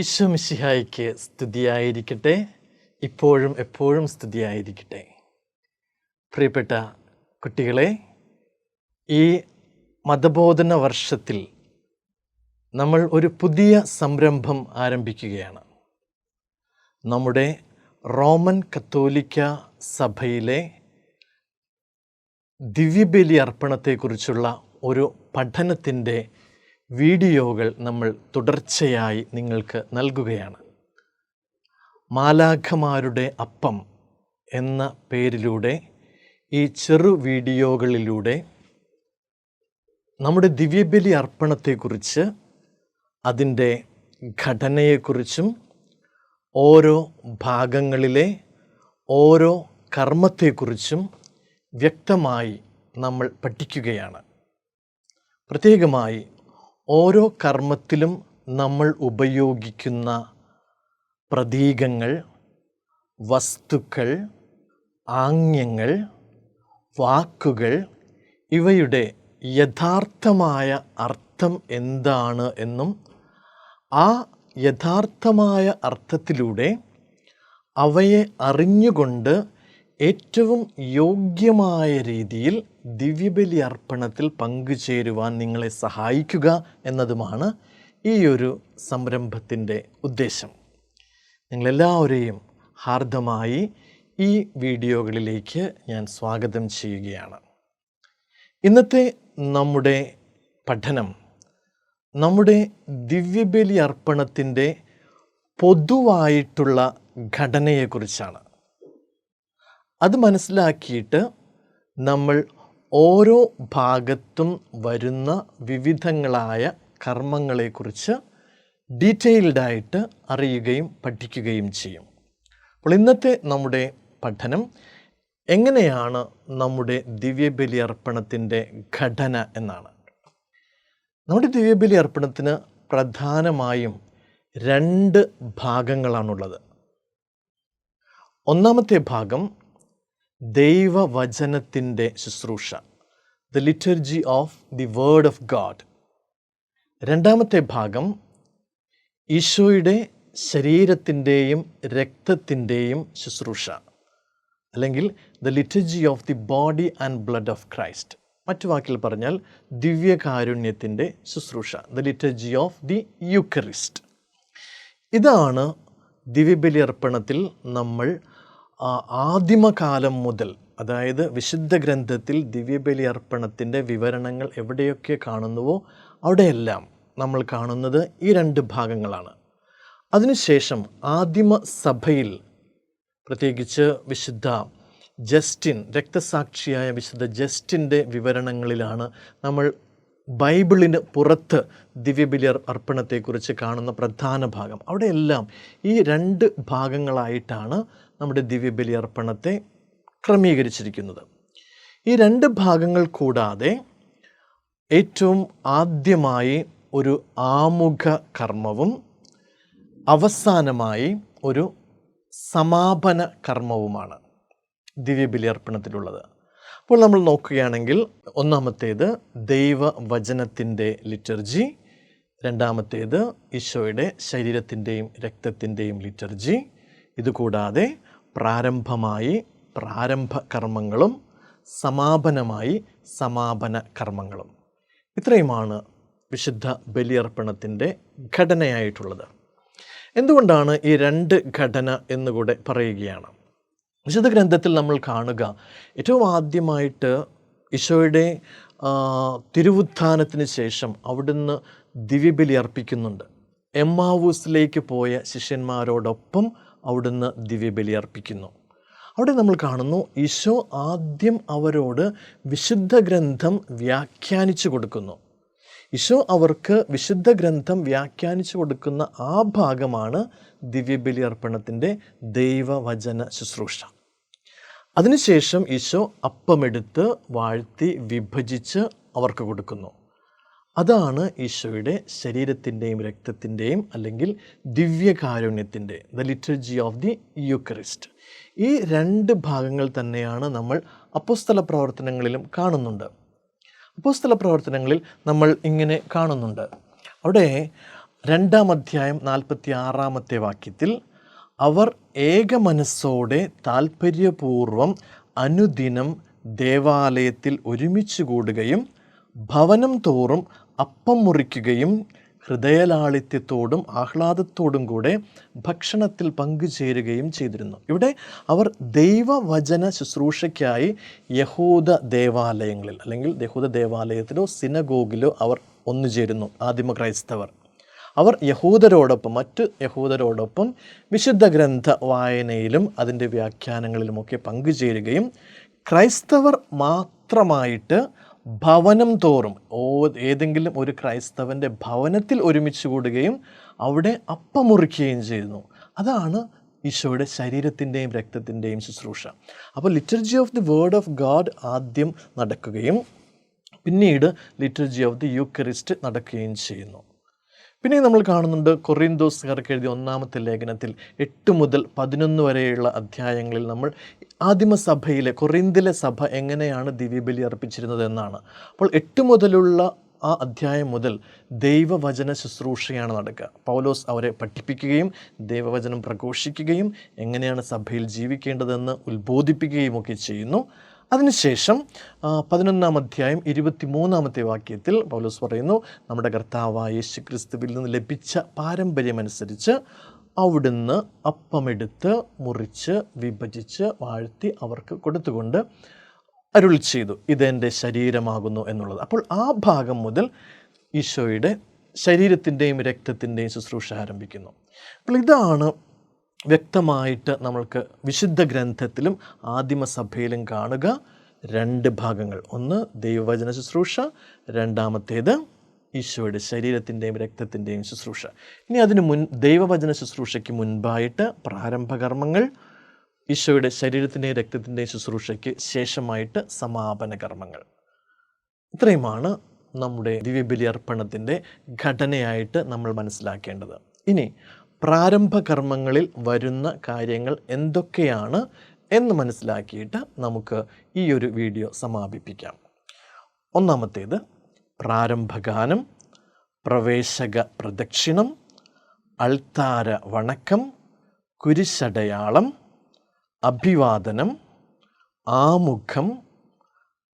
ഈശോ മിശിഹായ്ക്ക് സ്തുതിയായിരിക്കട്ടെ, ഇപ്പോഴും എപ്പോഴും സ്തുതിയായിരിക്കട്ടെ. പ്രിയപ്പെട്ട കുട്ടികളെ, ഈ മതബോധന വർഷത്തിൽ നമ്മൾ ഒരു പുതിയ സംരംഭം ആരംഭിക്കുകയാണ്. നമ്മുടെ റോമൻ കത്തോലിക്ക സഭയിലെ ദിവ്യബലി അർപ്പണത്തെക്കുറിച്ചുള്ള ഒരു പഠനത്തിൻ്റെ വീഡിയോകൾ നമ്മൾ തുടർച്ചയായി നിങ്ങൾക്ക് നൽകുകയാണ്. മാലാഖമാരുടെ അപ്പം എന്ന പേരിലൂടെ ഈ ചെറു വീഡിയോകളിലൂടെ നമ്മുടെ ദിവ്യബലി അർപ്പണത്തെക്കുറിച്ച്, അതിൻ്റെ ഘടനയെക്കുറിച്ചും ഓരോ ഭാഗങ്ങളിലെ ഓരോ കർമ്മത്തെക്കുറിച്ചും വ്യക്തമായി നമ്മൾ പഠിക്കുകയാണ്. പ്രത്യേകമായി ഓരോ കർമ്മത്തിലും നമ്മൾ ഉപയോഗിക്കുന്ന പ്രതീകങ്ങൾ, വസ്തുക്കൾ, ആംഗ്യങ്ങൾ, വാക്കുകൾ, ഇവയുടെ യഥാർത്ഥമായ അർത്ഥം എന്താണ് എന്നും ആ യഥാർത്ഥമായ അർത്ഥത്തിലൂടെ അവയെ അറിഞ്ഞുകൊണ്ട് ഏറ്റവും യോഗ്യമായ രീതിയിൽ ദിവ്യബലി അർപ്പണത്തിൽ പങ്കുചേരുവാൻ നിങ്ങളെ സഹായിക്കുക എന്നതുമാണ് ഈ ഒരു സംരംഭത്തിൻ്റെ ഉദ്ദേശം. നിങ്ങളെല്ലാവരെയും ഹാർദമായി ഈ വീഡിയോകളിലേക്ക് ഞാൻ സ്വാഗതം ചെയ്യുകയാണ്. ഇന്നത്തെ നമ്മുടെ പഠനം നമ്മുടെ ദിവ്യബലി അർപ്പണത്തിൻ്റെ പൊതുവായിട്ടുള്ള ഘടനയെക്കുറിച്ചാണ്. അത് മനസ്സിലാക്കിയിട്ട് നമ്മൾ ഓരോ ഭാഗത്തും വരുന്ന വിവിധങ്ങളായ കർമ്മങ്ങളെക്കുറിച്ച് ഡീറ്റെയിൽഡായിട്ട് അറിയുകയും പഠിക്കുകയും ചെയ്യും. അപ്പോൾ ഇന്നത്തെ നമ്മുടെ പഠനം എങ്ങനെയാണ് നമ്മുടെ ദിവ്യബലി അർപ്പണത്തിൻ്റെ ഘടന എന്നാണ്. നമ്മുടെ ദിവ്യബലി അർപ്പണത്തിന് പ്രധാനമായും 2 ഭാഗങ്ങളാണുള്ളത്. ഒന്നാമത്തെ ഭാഗം ദൈവവചനത്തിൻ്റെ ശുശ്രൂഷ, the liturgy of the word of God. രണ്ടാമത്തെ ഭാഗം ഈശോയുടെ ശരീരത്തിൻ്റെയും രക്തത്തിൻ്റെയും ശുശ്രൂഷ, അല്ലെങ്കിൽ the liturgy of the body and blood of Christ. മറ്റു വാക്കിൽ പറഞ്ഞാൽ ദിവ്യകാരുണ്യത്തിൻ്റെ ശുശ്രൂഷ, the liturgy of the Eucharist. ഇതാണ് ദിവ്യബലി അർപ്പണത്തിൽ നമ്മൾ ആദിമകാലം മുതൽ, അതായത് വിശുദ്ധ ഗ്രന്ഥത്തിൽ ദിവ്യബലി അർപ്പണത്തിൻ്റെ വിവരണങ്ങൾ എവിടെയൊക്കെ കാണുന്നുവോ അവിടെയെല്ലാം നമ്മൾ കാണുന്നത് ഈ 2 ഭാഗങ്ങളാണ്. അതിനുശേഷം ആദിമ സഭയിൽ, പ്രത്യേകിച്ച് വിശുദ്ധ ജസ്റ്റിൻ, രക്തസാക്ഷിയായ വിശുദ്ധ ജസ്റ്റിൻ്റെ വിവരണങ്ങളിലാണ് നമ്മൾ ബൈബിളിന് പുറത്ത് ദിവ്യബലി അർപ്പണത്തെക്കുറിച്ച് കാണുന്ന പ്രധാന ഭാഗം. അവിടെയെല്ലാം ഈ 2 ഭാഗങ്ങളായിട്ടാണ് നമ്മുടെ ദിവ്യബലി അർപ്പണത്തെ ക്രമീകരിച്ചിരിക്കുന്നത്. ഈ 2 ഭാഗങ്ങൾ കൂടാതെ ഏറ്റവും ആദ്യമായി ഒരു ആമുഖ കർമ്മവും അവസാനമായി ഒരു സമാപന കർമ്മവുമാണ് ദിവ്യബലി അർപ്പണത്തിലുള്ളത്. അപ്പോൾ നമ്മൾ നോക്കുകയാണെങ്കിൽ ഒന്നാമത്തേത് ദൈവവചനത്തിൻ്റെ ലിറ്റർജി, രണ്ടാമത്തേത് ഈശോയുടെ ശരീരത്തിൻ്റെയും രക്തത്തിൻ്റെയും ലിറ്റർജി. ഇതുകൂടാതെ പ്രാരംഭമായി പ്രാരംഭ കർമ്മങ്ങളും സമാപനമായി സമാപന കർമ്മങ്ങളും. ഇത്രയുമാണ് വിശുദ്ധ ബലിയർപ്പണത്തിൻ്റെ ഘടനയായിട്ടുള്ളത്. എന്തുകൊണ്ടാണ് ഈ 2 ഘടന എന്നുകൂടെ പറയുകയാണ്. വിശുദ്ധ ഗ്രന്ഥത്തിൽ നമ്മൾ കാണുക, ഏറ്റവും ആദ്യമായിട്ട് ഈശോയുടെ തിരുവുത്ഥാനത്തിന് ശേഷം അവിടുന്ന് ദിവ്യബലി അർപ്പിക്കുന്നുണ്ട്. എമ്മാവൂസിലേക്ക് പോയ ശിഷ്യന്മാരോടൊപ്പം അവിടുന്ന് ദിവ്യബലി അർപ്പിക്കുന്നു. അവിടെ നമ്മൾ കാണുന്നു, ഈശോ ആദ്യം അവരോട് വിശുദ്ധ ഗ്രന്ഥം വ്യാഖ്യാനിച്ചു കൊടുക്കുന്നു. ഈശോ അവർക്ക് വിശുദ്ധ ഗ്രന്ഥം വ്യാഖ്യാനിച്ചു കൊടുക്കുന്ന ആ ഭാഗമാണ് ദിവ്യബലി അർപ്പണത്തിൻ്റെ ദൈവവചന ശുശ്രൂഷ. അതിനുശേഷം ഈശോ അപ്പമെടുത്ത് വാഴ്ത്തി വിഭജിച്ച് അവർക്ക് കൊടുക്കുന്നു. അതാണ് ഈശോയുടെ ശരീരത്തിൻ്റെയും രക്തത്തിൻ്റെയും, അല്ലെങ്കിൽ ദിവ്യകാരുണ്യത്തിൻ്റെ, the liturgy of the Eucharist. ഈ 2 ഭാഗങ്ങൾ തന്നെയാണ് നമ്മൾ അപ്പോസ്തല പ്രവർത്തനങ്ങളിലും കാണുന്നുണ്ട്. അപ്പോസ്തല പ്രവർത്തനങ്ങളിൽ നമ്മൾ ഇങ്ങനെ കാണുന്നുണ്ട്, അവിടെ 2-ാം അധ്യായം 46-ാമത്തെ വാക്യത്തിൽ അവർ ഏകമനസ്സോടെ താൽപ്പര്യപൂർവം അനുദിനം ദേവാലയത്തിൽ ഒരുമിച്ച് കൂടുകയും ഭവനം തോറും അപ്പം മുറിക്കുകയും ഹൃദയലാളിത്യത്തോടും ആഹ്ലാദത്തോടും കൂടെ ഭക്ഷണത്തിൽ പങ്കുചേരുകയും ചെയ്തിരുന്നു. ഇവിടെ അവർ ദൈവവചന ശുശ്രൂഷയ്ക്കായി യഹൂദ ദേവാലയങ്ങളിൽ അല്ലെങ്കിൽ യഹൂദ ദേവാലയത്തിലോ സിനഗോഗിലോ അവർ ഒന്നുചേരുന്നു. ആദിമ ക്രൈസ്തവർ അവർ മറ്റ് യഹൂദരോടൊപ്പം വിശുദ്ധ ഗ്രന്ഥ വായനയിലും അതിൻ്റെ വ്യാഖ്യാനങ്ങളിലുമൊക്കെ പങ്കുചേരുകയും ക്രൈസ്തവർ മാത്രമായിട്ട് ഭവനം തോറും ഏതെങ്കിലും ഒരു ക്രൈസ്തവൻ്റെ ഭവനത്തിൽ ഒരുമിച്ച് കൂടുകയും അവിടെ അപ്പം മുറിക്കുകയും ചെയ്യുന്നു. അതാണ് ഈശോയുടെ ശരീരത്തിൻ്റെയും രക്തത്തിൻ്റെയും ശുശ്രൂഷ. അപ്പോൾ liturgy of the word of God ആദ്യം നടക്കുകയും പിന്നീട് ലിറ്റർജി ഓഫ് ദി യൂക്കറിസ്റ്റ് നടക്കുകയും ചെയ്യുന്നു. പിന്നെ നമ്മൾ കാണുന്നുണ്ട് കൊറിന്തോസുകാർക്ക് എഴുതിയ 1-ാമത്തെ ലേഖനത്തിൽ 8 മുതൽ 11 വരെയുള്ള അധ്യായങ്ങളിൽ നമ്മൾ ആദിമസഭയിലെ കൊറിന്തിലെ സഭ എങ്ങനെയാണ് ദിവ്യബലി അർപ്പിച്ചിരുന്നത് എന്നാണ്. അപ്പോൾ 8 മുതലുള്ള ആ അധ്യായം മുതൽ ദൈവവചന ശുശ്രൂഷയാണ് നടക്കുക. പൗലോസ് അവരെ പഠിപ്പിക്കുകയും ദൈവവചനം പ്രഘോഷിക്കുകയും എങ്ങനെയാണ് സഭയിൽ ജീവിക്കേണ്ടതെന്ന് ഉത്ബോധിപ്പിക്കുകയും ഒക്കെ ചെയ്യുന്നു. അതിനുശേഷം 11-ാം അധ്യായം 23-ാമത്തെ വാക്യത്തിൽ പൗലോസ് പറയുന്നു, നമ്മുടെ കർത്താവായ യേശു ക്രിസ്തുവിൽ നിന്ന് ലഭിച്ച പാരമ്പര്യമനുസരിച്ച് അവിടുന്ന് അപ്പമെടുത്ത് മുറിച്ച് വിഭജിച്ച് വാഴ്ത്തി അവർക്ക് കൊടുത്തുകൊണ്ട് അരുളി ചെയ്തു, ഇതെൻ്റെ ശരീരമാകുന്നു എന്നുള്ളത്. അപ്പോൾ ആ ഭാഗം മുതൽ ഈശോയുടെ ശരീരത്തിൻ്റെയും രക്തത്തിൻ്റെയും ശുശ്രൂഷ ആരംഭിക്കുന്നു. അപ്പോൾ ഇതാണ് വ്യക്തമായിട്ട് നമ്മൾക്ക് വിശുദ്ധ ഗ്രന്ഥത്തിലും ആദിമസഭയിലും കാണുക. 2 ഭാഗങ്ങൾ, ഒന്ന് ദൈവവചന ശുശ്രൂഷ, 2-ാമത്തേത് ഈശോയുടെ ശരീരത്തിൻ്റെയും രക്തത്തിൻ്റെയും ശുശ്രൂഷ. ഇനി ദൈവവചന ശുശ്രൂഷയ്ക്ക് മുൻപായിട്ട് പ്രാരംഭകർമ്മങ്ങൾ, ഈശോയുടെ ശരീരത്തിൻ്റെയും രക്തത്തിൻ്റെയും ശുശ്രൂഷയ്ക്ക് ശേഷമായിട്ട് സമാപന കർമ്മങ്ങൾ. ഇത്രയുമാണ് നമ്മുടെ ദിവ്യബലി അർപ്പണത്തിൻ്റെ ഘടനയായിട്ട് നമ്മൾ മനസ്സിലാക്കേണ്ടത്. ഇനി പ്രാരംഭകർമ്മങ്ങളിൽ വരുന്ന കാര്യങ്ങൾ എന്തൊക്കെയാണ് എന്ന് മനസ്സിലാക്കിയിട്ട് നമുക്ക് ഈ ഒരു വീഡിയോ സമാപിപ്പിക്കാം. 1-ാമത്തേത് പ്രാരംഭഗാനം, പ്രവേശക പ്രദക്ഷിണം, അൾത്താര വണക്കം, കുരിശടയാളം, അഭിവാദനം, ആമുഖം,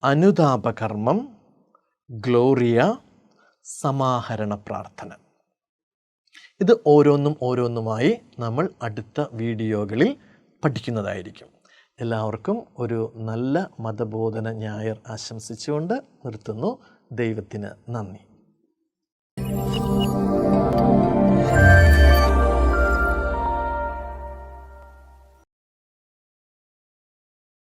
അനുതാപകർമ്മം, ഗ്ലോറിയ, സമാഹരണ പ്രാർത്ഥന. ഇത് ഓരോന്നുമായി നമ്മൾ അടുത്ത വീഡിയോകളിൽ പഠിക്കുന്നതായിരിക്കും. എല്ലാവർക്കും ഒരു നല്ല മതബോധന ഞായർ ആശംസിച്ചുകൊണ്ട് നിർത്തുന്നു. ദൈവത്തിന് നന്ദി.